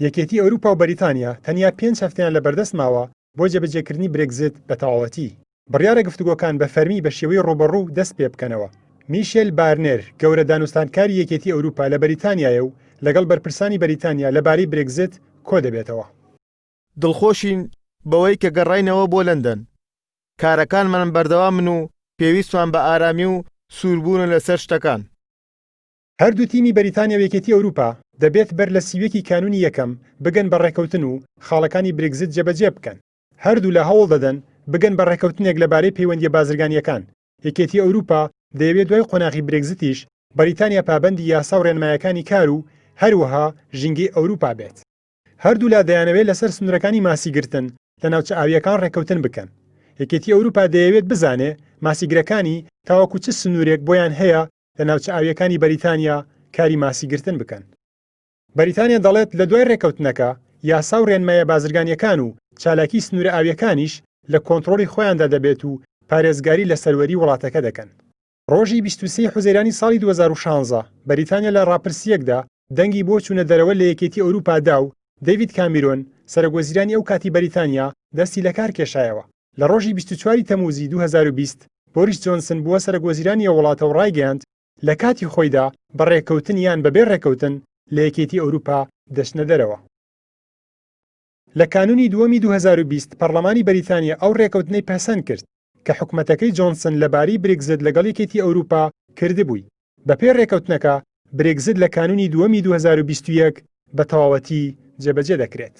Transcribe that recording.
یەکێتی ئەوروپا و بەریتانیا تەنیا 5 هەفتەیان لەبەردەست ماوە بۆ جێبەجێکردنی برێگزت بە تەواوەتی. بڕیارە گفتوگۆکان بە فەرمی بە شێوەی ڕوبەڕوو دەست پێ بکەنەوە. میشێل بارنێر گەورە دانوستانکاری یەکێتی ئەوروپا لە بەریتانیایە و لەگەڵ بەرپرسانی بەریتانیا لەبارەی برێگزت کۆ دەبێتەوە. دڵخۆشین بەوەی کە گەڕاینەوە بۆ لەندەن. کارەکانمان بەردەوامن و پێویستمان بە ئارامی و سووربوونە لەسەر شتەکان. هەردوو تیمی بەریتانیا و یەکێتی ئەوروپا دەبێت بەر لە سیوێکی کانونی یەکەم بگەن بە ڕێکەوتن و خاڵەکانی برێگزت جێبەجێ بکەن. هەردوو لە هەوڵ دەدەن بگەن بە ڕێکەوتنێک لەبارەی پەیوەندیە بازرگانیەکان. یەکێتی ئەوروپا دەیەوێت دوای قۆناغی برێگزتیش بەریتانیا پابەندی یاسا و ڕێنمایەکانی کار و هەروەها ژینگەی ئەوروپا بێت. هەردوو لا دەیانەوێت لەسەر سنوورەکانی ماسیگرتن لە ناوچە ئاویەکان ڕێکەوتن بکەن. یەکێتی ئەوروپا دەیەوێت بزانێ ماسیگرەکانی تاوەکو چ سنوورێک بۆیان هەیە لە ناوچە ئاویەکانی بەریتانیا کاری ماسیگرتن بکەن. بەریتانیا دەڵێت لە دوای ڕێکەوتنەکە یاسا و ڕێنمایە بازرگانیەکان و چالاکی سنوورە ئاویەکانیش لە کۆنتڕۆڵی خۆیاندا دەبێت و پارێزگاری لە سەروەری وڵاتەکە دەکەن. ڕۆژی 23 حوزەیرانی ساڵی 2016 بەریتانیا لە ڕاپرسیەکدا دەنگی بۆ چوونە دەرەوە لە یەکێتی ئەوروپادا و دەیڤید کامیرۆن سەرۆکوەزیرانی ئەو کاتی بەریتانیا دەستی لە کار کێشایەوە. لە ڕۆژی 24 تەمووزی 2020 بۆریس جۆنسن بووە سەرۆکوەزیرانی وڵاتە و ڕایگەیاند لە کاتی خۆیدا بە ڕێکەوتن یان بەبێ ڕێکەوتن لە یەکێتی ئەوروپا دەچنە دەرەوە. لە کانونی دووەمی 2020 پەرلەمانی بەریتانیا ئەو ڕێکەوتنەی پەسەند کرد کە حکومەتەکەی جۆنسن لەبارەی برێگزت لەگەڵ یەکێتی ئەوروپا کردبووی. بەپێ ڕێکەوتنەکە برێگزت لە کانونی دووەمی 2021 بە تەواوەتی جێبەجێ دەکرێت.